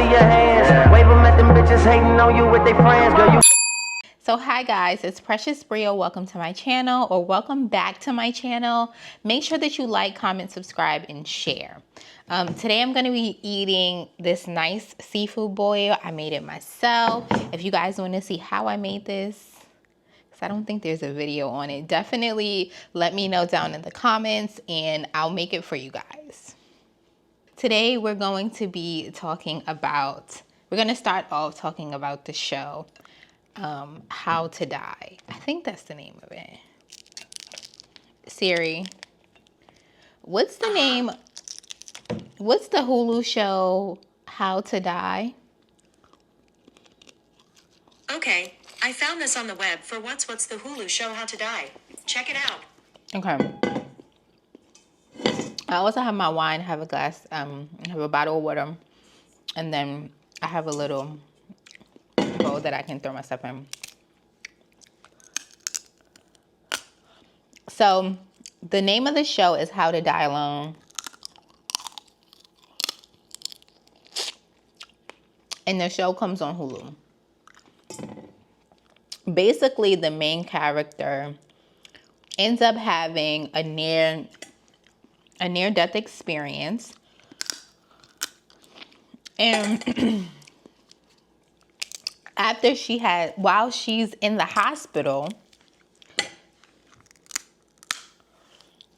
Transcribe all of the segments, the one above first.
see your hands. Wave them at them bitches hating on you with their friends, girl. You. So hi guys, it's Precious Brio. Welcome to my channel, or welcome back to my channel. Make sure that you like, comment, subscribe, and share. Today I'm going to be eating this nice seafood boil. I made it myself. If you guys want to see how I made this, because I don't think there's a video on it, definitely let me know down in the comments and I'll make it for you guys. Today we're going to be talking about, we're going to start off talking about the show, How to Die. I think that's the name of it. Siri, what's the name? What's the Hulu show, How to Die? Okay, I found this on the web for what's the Hulu show How to Die. Check it out. Okay. I also have my wine, have a glass, I have a bottle of water, and then I have a little bowl that I can throw my stuff in. So, the name of the show is How to Die Alone. And the show comes on Hulu. Basically, the main character ends up having a near-death experience. And while she's in the hospital,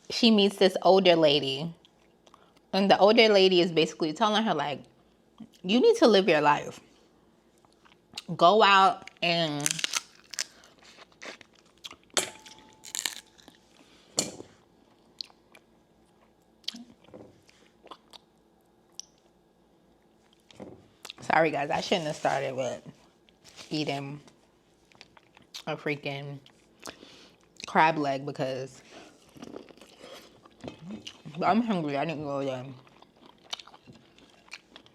she meets this older lady. And the older lady is basically telling her, like, you need to live your life. Go out and sorry guys, I shouldn't have started with eating a freaking crab leg because I'm hungry. I didn't go there.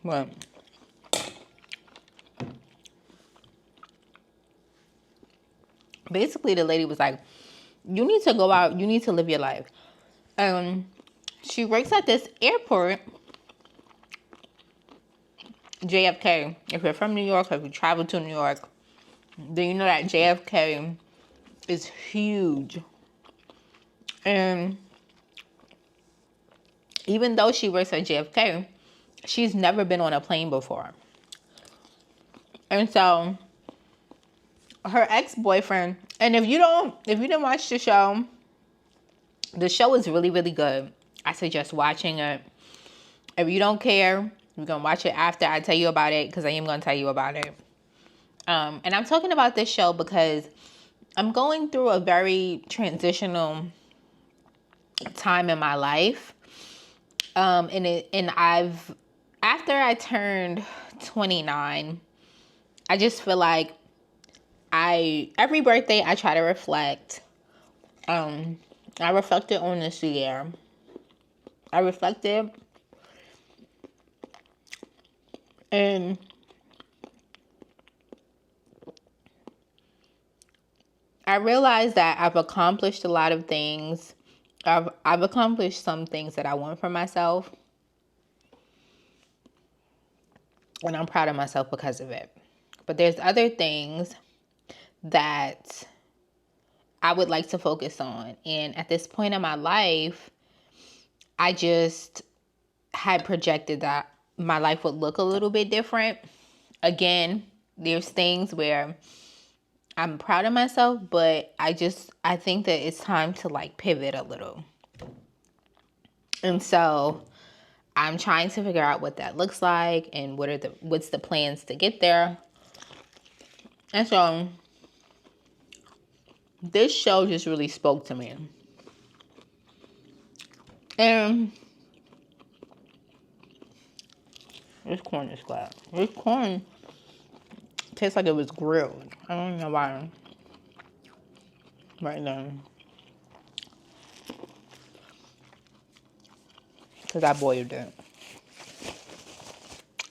But basically the lady was like, you need to go out, you need to live your life. She works at this airport, JFK. If you're from New York, or if you travel to New York, then you know that JFK is huge. And even though she works at JFK, she's never been on a plane before. And so her ex-boyfriend, and if you didn't watch the show is really, really good. I suggest watching it. If you don't care, you're gonna watch it after I tell you about it, because I am gonna tell you about it. And I'm talking about this show because I'm going through a very transitional time in my life. After I turned 29, I just feel like every birthday I try to reflect. I reflected on this year. I reflected, and I realized that I've accomplished a lot of things. I've accomplished some things that I want for myself. And I'm proud of myself because of it. But there's other things that I would like to focus on. And at this point in my life, I just had projected that my life would look a little bit different. Again, there's things where I'm proud of myself, but I think that it's time to like pivot a little. And so I'm trying to figure out what that looks like and what's the plans to get there. And so this show just really spoke to me. And this corn is glad. This corn tastes like it was grilled. I don't know why. Right now. Because I boiled it.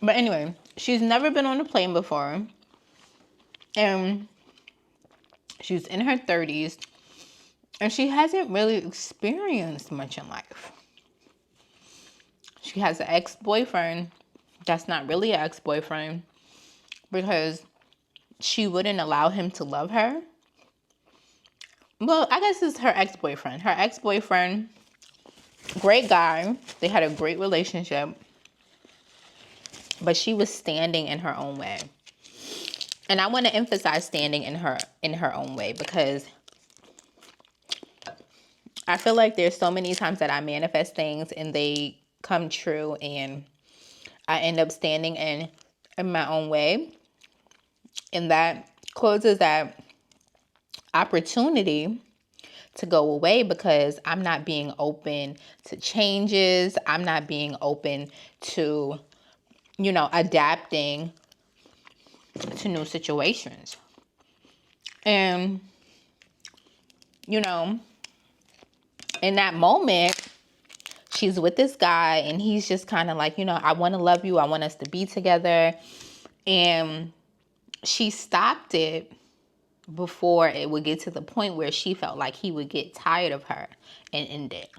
But anyway, she's never been on a plane before. And she's in her 30s. And she hasn't really experienced much in life. She has an ex-boyfriend that's not really an ex-boyfriend because she wouldn't allow him to love her. Well, I guess it's her ex-boyfriend. Her ex-boyfriend, great guy. They had a great relationship. But she was standing in her own way. And I want to emphasize standing in her own way because I feel like there's so many times that I manifest things and they come true and I end up standing in my own way. And that causes that opportunity to go away because I'm not being open to changes. I'm not being open to, adapting to new situations. And, in that moment, she's with this guy and he's just kind of like, I want to love you. I want us to be together. And she stopped it before it would get to the point where she felt like he would get tired of her and end it.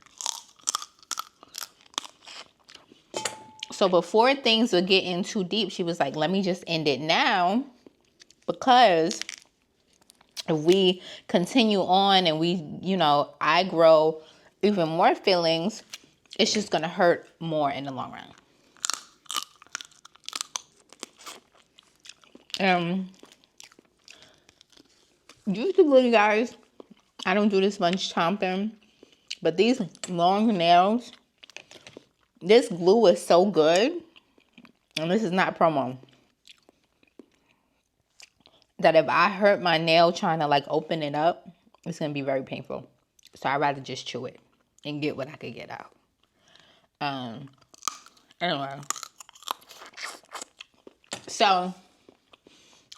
So before things were getting too deep, she was like, let me just end it now, because if we continue on and we, I grow even more feelings, it's just going to hurt more in the long run. Usually, guys, I don't do this much chomping, but these long nails, this glue is so good, and this is not promo, that if I hurt my nail trying to like open it up, it's going to be very painful. So I'd rather just chew it and get what I could get out. Anyway. So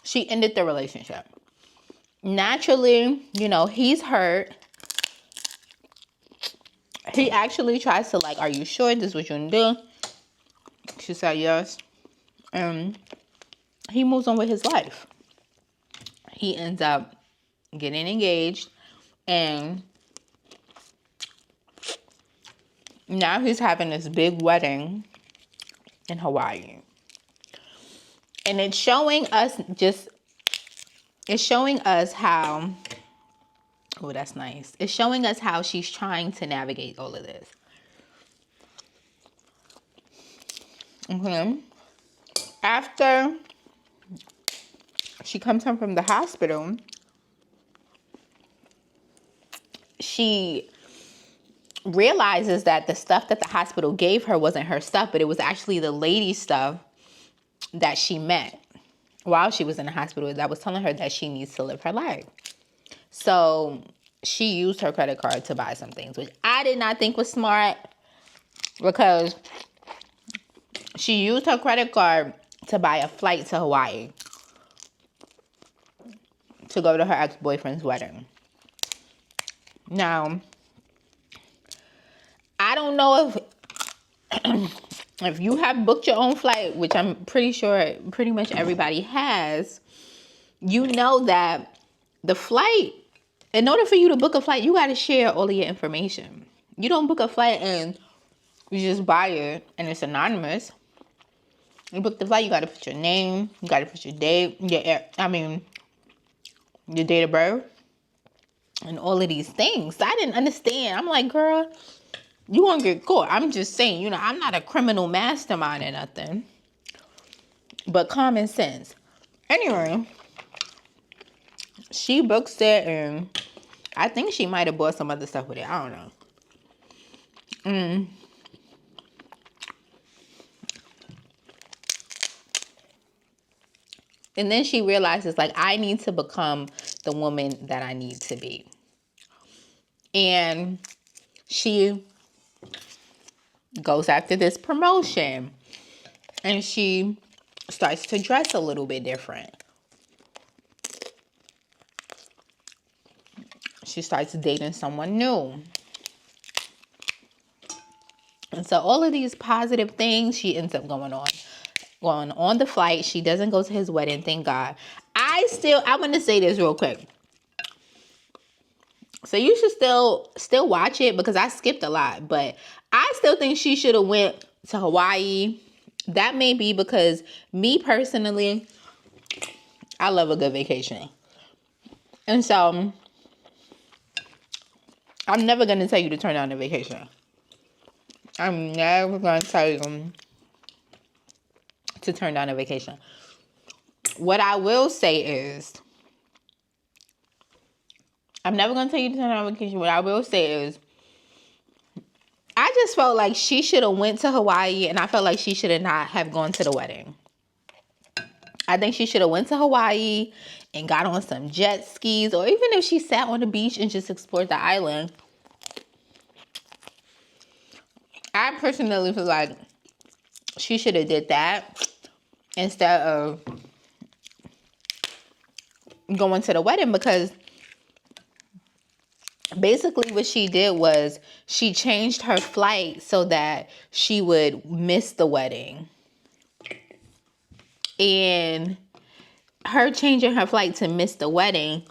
she ended the relationship. Naturally, he's hurt. He actually tries to like, are you sure this is what you're going to do? She said yes. And he moves on with his life. He ends up getting engaged. And now he's having this big wedding in Hawaii. And it's showing us how, oh, that's nice. It's showing us how she's trying to navigate all of this. After she comes home from the hospital, she realizes that the stuff that the hospital gave her wasn't her stuff, but it was actually the lady stuff that she met while she was in the hospital that was telling her that she needs to live her life. So she used her credit card to buy some things, which I did not think was smart, because she used her credit card to buy a flight to Hawaii to go to her ex-boyfriend's wedding. Now, I don't know if you have booked your own flight, which I'm pretty sure pretty much everybody has, you know that the flight, in order for you to book a flight, you got to share all of your information. You don't book a flight and you just buy it and it's anonymous. You book the flight, you got to put your name, you got to put your date, your date of birth, and all of these things. So I didn't understand. I'm like, girl, you won't get caught. I'm just saying, I'm not a criminal mastermind or nothing, but common sense. Anyway, she books it, and I think she might have bought some other stuff with it. I don't know. And then she realizes, like, I need to become the woman that I need to be. And she goes after this promotion. And she starts to dress a little bit different. She starts dating someone new. And so all of these positive things, she ends up going on the flight. She doesn't go to his wedding, thank God. I want to say this real quick. So you should still watch it, because I skipped a lot, but I still think she should have went to Hawaii That may be because me personally, I love a good vacation. And so I'm never going to tell you to turn down a vacation. I'm never going to tell you to turn down a vacation. What I will say is, I'm never going to tell you to turn down a vacation. What I will say is, I just felt like she should have went to Hawaii, and I felt like she should have not have gone to the wedding. I think she should have went to Hawaii and got on some jet skis, or even if she sat on the beach and just explored the island. I personally feel like she should have did that instead of going to the wedding, because basically what she did was she changed her flight so that she would miss the wedding. And her changing her flight to miss the wedding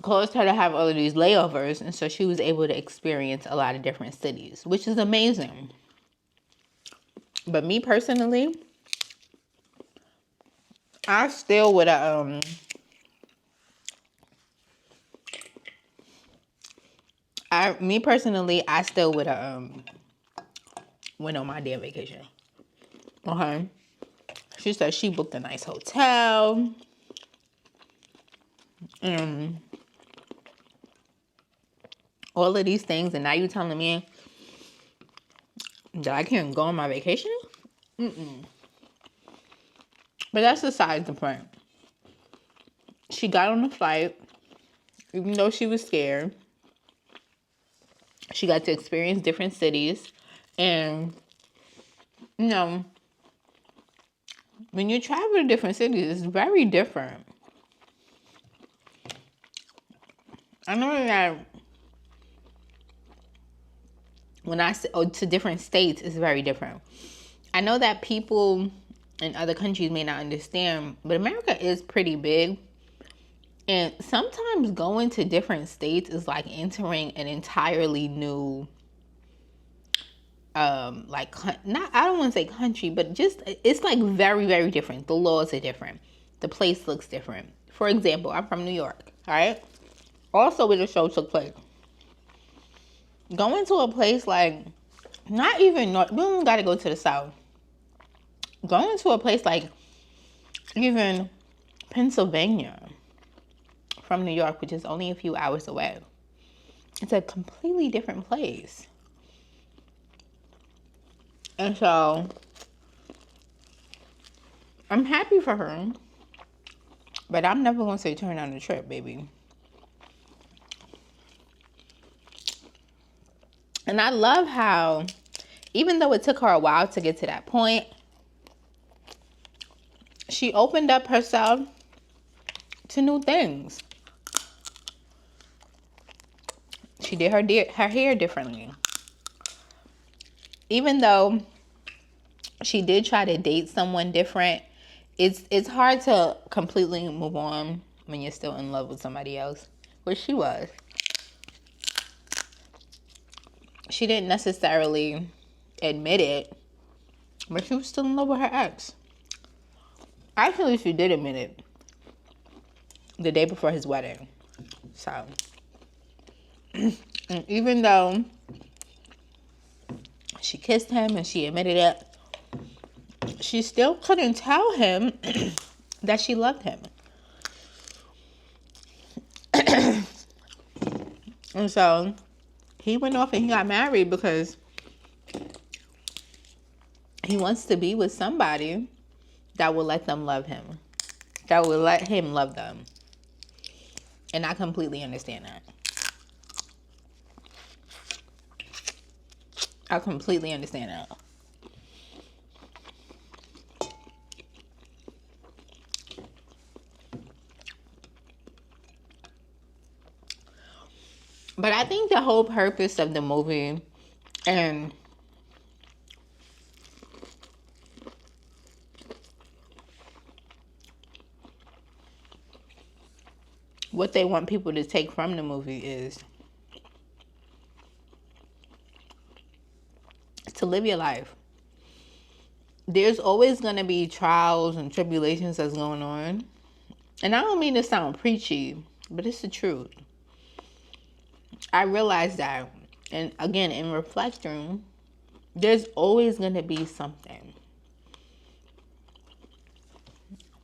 caused her to have all of these layovers, and so she was able to experience a lot of different cities, which is amazing. But me personally, I still would have I still would have went on my damn vacation. Okay. She said she booked a nice hotel. All of these things, and now you telling me that I can't go on my vacation? But that's besides the point. She got on the flight, even though she was scared. She got to experience different cities. And, you know, when you travel to different cities, it's very different. I know that when I say to different states, it's very different. I know that people in other countries may not understand, but America is pretty big. And sometimes going to different states is like entering an entirely new, not, I don't want to say country, but just, it's like very, very different. The laws are different. The place looks different. For example, I'm from New York, all right? Also where the show took place. Going to a place like, not even North, we don't got to go to the South. Going to a place like even Pennsylvania from New York, which is only a few hours away. It's a completely different place. And so I'm happy for her, but I'm never going to say turn down the trip, baby. And I love how, even though it took her a while to get to that point, she opened up herself to new things. She did her hair differently. Even though she did try to date someone different, it's hard to completely move on when you're still in love with somebody else, which she was. She didn't necessarily admit it, but she was still in love with her ex. Actually, she did admit it the day before his wedding. So, and even though she kissed him and she admitted it, she still couldn't tell him that she loved him. And so he went off and he got married because he wants to be with somebody that will let them love him, that will let him love them. And I completely understand that. I completely understand that. But I think the whole purpose of the movie and what they want people to take from the movie is to live your life. there's always going to be trials and tribulations that's going on. And I don't mean to sound preachy, but it's the truth. I realize that. And again, in reflecting, there's always going to be something.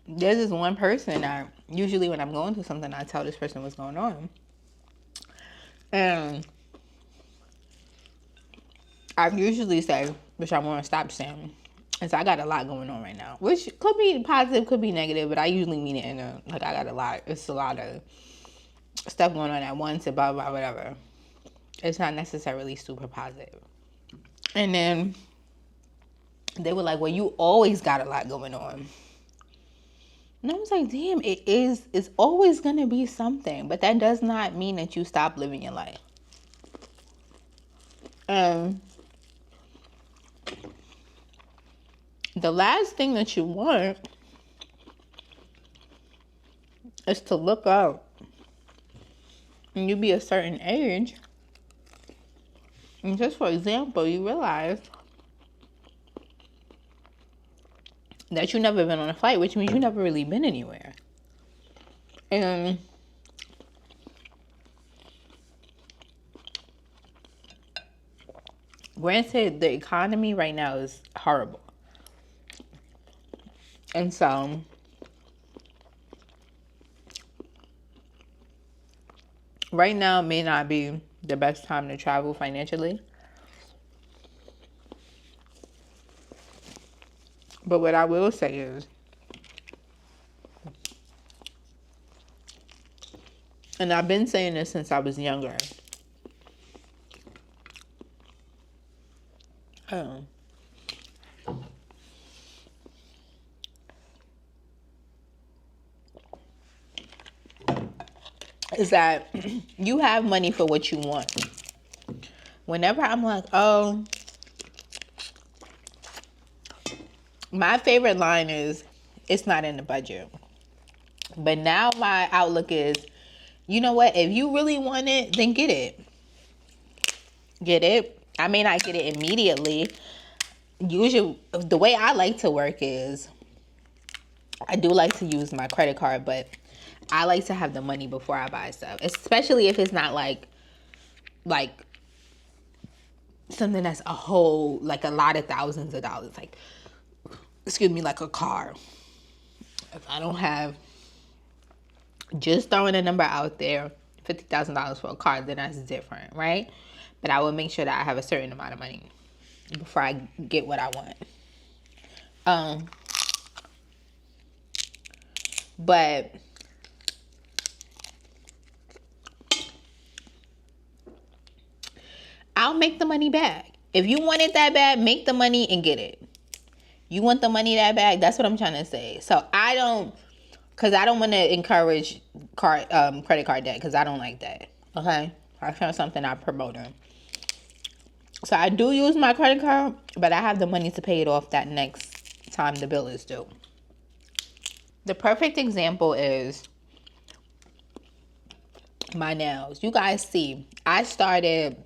There's this one person that usually when I'm going through something, I tell this person what's going on. And I usually say, which I want to stop saying, is I got a lot going on right now. Which could be positive, could be negative, but I usually mean it in a, like, I got a lot. It's a lot of stuff going on at once and blah, blah, whatever. It's not necessarily super positive. And then they were like, well, you always got a lot going on. And I was like, damn, it's always going to be something. But that does not mean that you stop living your life. The last thing that you want is to look up and you be a certain age. And just for example, you realize that you never been on a flight, which means you never really been anywhere. And granted, the economy right now is horrible. And so right now may not be the best time to travel financially. But what I will say is, and I've been saying this since I was younger, is that you have money for what you want. Whenever I'm like, oh, my favorite line is, it's not in the budget. But now my outlook is, you know what? If you really want it, then get it. Get it. I may not get it immediately. Usually, the way I like to work is, I do like to use my credit card, but I like to have the money before I buy stuff. Especially if it's not like something that's a whole, like a lot of thousands of dollars. Like, excuse me, like a car. If I don't have, just throwing a number out there, $50,000 for a car, then that's different, right? But I will make sure that I have a certain amount of money before I get what I want. But I'll make the money back. If you want it that bad, make the money and get it. You want the money that bad? That's what I'm trying to say. So I don't want to encourage credit card debt, because I don't like that. Okay? That's not something I promote. So I do use my credit card, but I have the money to pay it off that next time the bill is due. The perfect example is my nails. You guys see, I started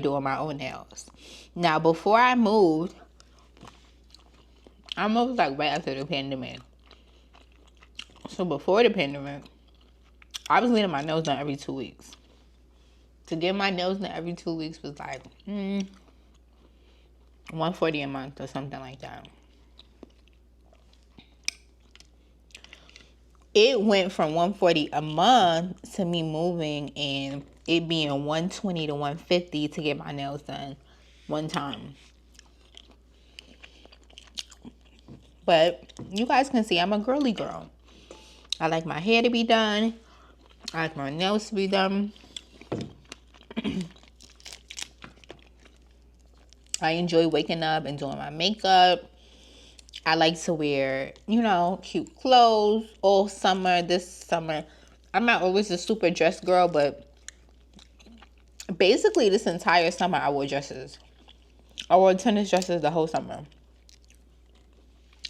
doing my own nails. Now, before I moved like right after the pandemic. So before the pandemic, I was getting my nails done every 2 weeks. To get my nails done every 2 weeks was like $140 a month or something like that. It went from $140 a month to me moving and it being $120 to $150 to get my nails done one time. But you guys can see I'm a girly girl. I like my hair to be done. I like my nails to be done. I enjoy waking up and doing my makeup. I like to wear, cute clothes all summer. This summer, I'm not always a super dress girl, but basically this entire summer I wore dresses. I wore tennis dresses the whole summer.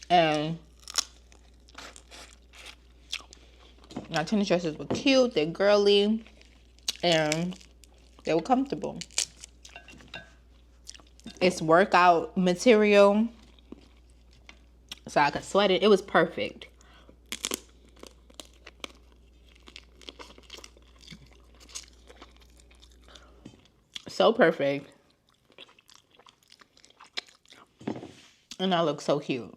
And my tennis dresses were cute, they're girly, and they were comfortable. It's workout material, so I could sweat it. It was perfect. So perfect. And I look so cute.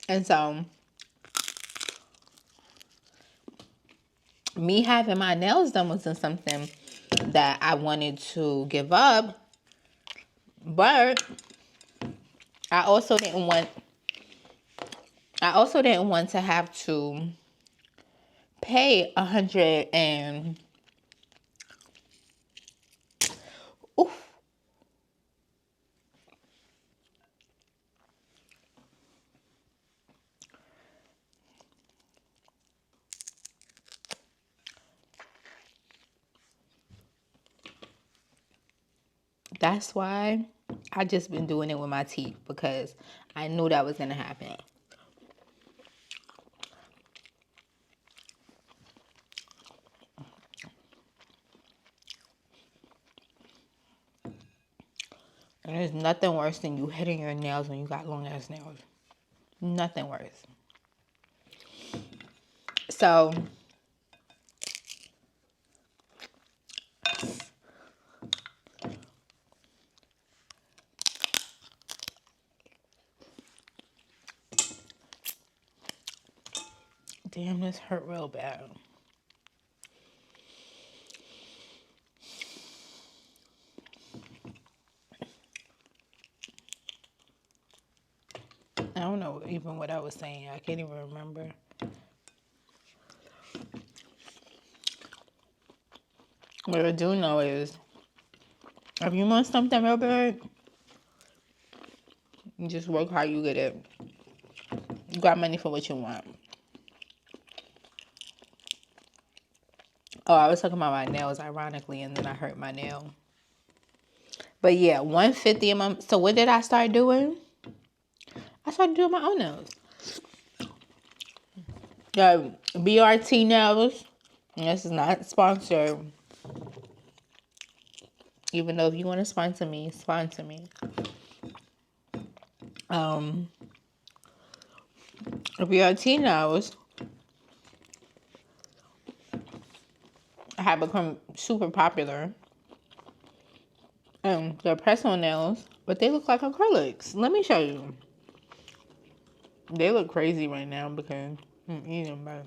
And so, me having my nails done wasn't something that I wanted to give up. But I also didn't want to have to pay $100 and oof. That's why I just been doing it with my teeth, because I knew that was gonna happen. And there's nothing worse than you hitting your nails when you got long ass nails. Nothing worse. So damn, this hurt real bad. I don't know even what I was saying. I can't even remember. What I do know is, if you want something real bad, you just work hard, you get it. You got money for what you want. Oh, I was talking about my nails, ironically, and then I hurt my nail. But yeah, $150 a month. So what did I start doing? I started doing my own nails. BRT nails. This is not sponsored. Even though if you want to sponsor me, sponsor me. BRT nails have become super popular. They're press-on nails, but they look like acrylics. Let me show you. They look crazy right now because I'm eating, but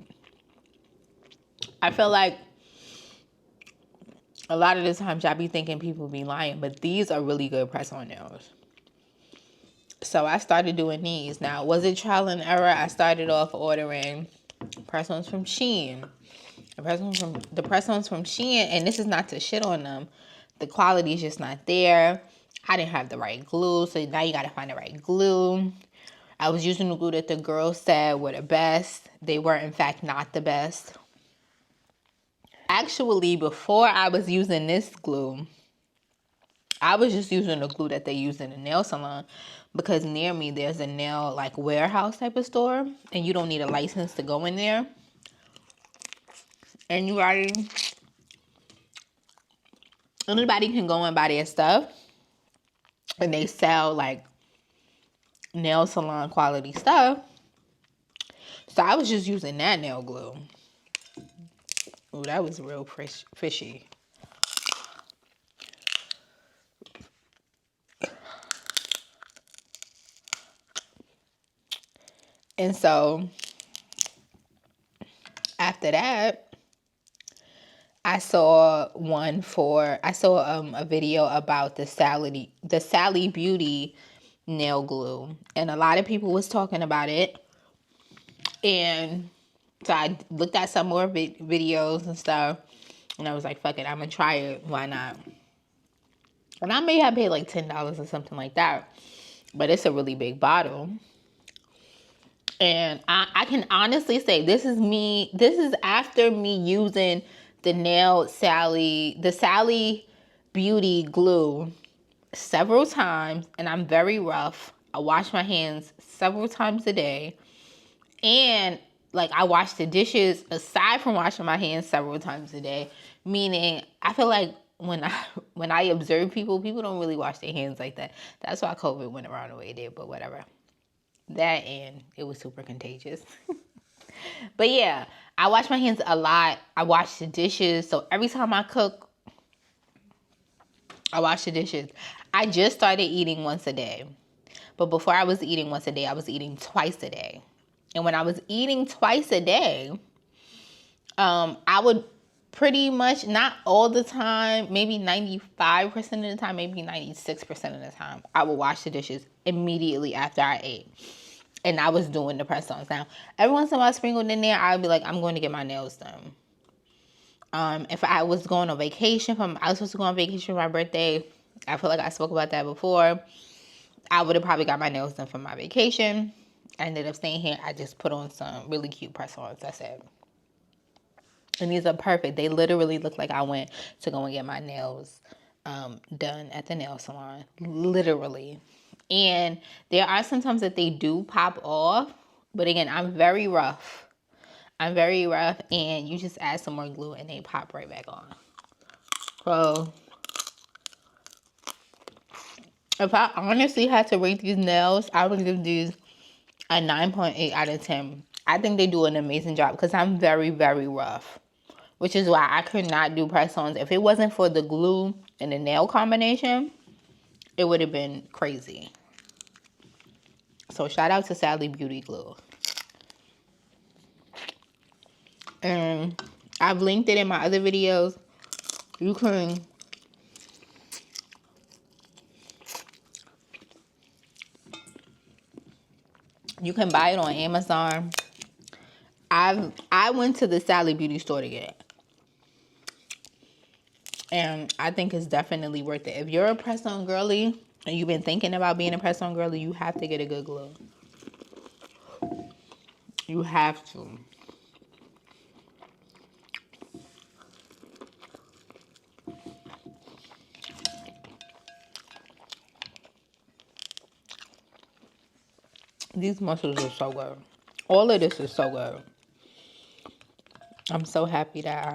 I feel like a lot of the times I be thinking people be lying, but these are really good press-on nails. So I started doing these. Now, was it trial and error? I started off ordering press-ons from Shein. The press-ons from Shein, and this is not to shit on them. The quality is just not there. I didn't have the right glue, so now you gotta find the right glue. I was using the glue that the girls said were the best. They were, in fact, not the best. Actually, before I was using this glue, I was just using the glue that they use in the nail salon, because near me there's a nail like warehouse type of store, and you don't need a license to go in there. Anybody can go and buy their stuff, and they sell like nail salon quality stuff. So I was just using that nail glue. Oh, that was real fishy. And so after that, I saw a video about the Sally Beauty nail glue, and a lot of people was talking about it. And so I looked at some more videos and stuff, and I was like, fuck it, I'm gonna try it. Why not? And I may have paid like $10 or something like that, but it's a really big bottle. And I can honestly say this is after me using the Sally Beauty glue several times, and I'm very rough. I wash my hands several times a day. And like, I wash the dishes aside from washing my hands several times a day, meaning I feel like when I observe people don't really wash their hands like that. That's why COVID went around the way it did, but whatever. That, and it was super contagious. But yeah, I wash my hands a lot. I wash the dishes. So every time I cook, I wash the dishes. I just started eating once a day. But before I was eating once a day, I was eating twice a day. And when I was eating twice a day, I would pretty much, not all the time, maybe 95% of the time, maybe 96% of the time, I would wash the dishes immediately after I ate. And I was doing the press-ons. Now, every once in a while sprinkled in there, I would be like, I'm going to get my nails done. If I was going on vacation, I was supposed to go on vacation for my birthday. I feel like I spoke about that before. I would have probably got my nails done for my vacation. I ended up staying here. I just put on some really cute press-ons. That's it. And these are perfect. They literally look like I went to go and get my nails done at the nail salon. Literally. And there are sometimes that they do pop off. But again, I'm very rough. And you just add some more glue and they pop right back on. So, if I honestly had to rate these nails, I would give these a 9.8 out of 10. I think they do an amazing job because I'm very, very rough. Which is why I could not do press-ons. If it wasn't for the glue and the nail combination, it would have been crazy. So shout out to Sally Beauty Glue. And I've linked it in my other videos. You can buy it on Amazon. I went to the Sally Beauty store to get it. And I think it's definitely worth it. If you're a press-on girly and you've been thinking about being a press-on girly, you have to get a good glue. You have to. These mussels are so good. All of this is so good. I'm so happy that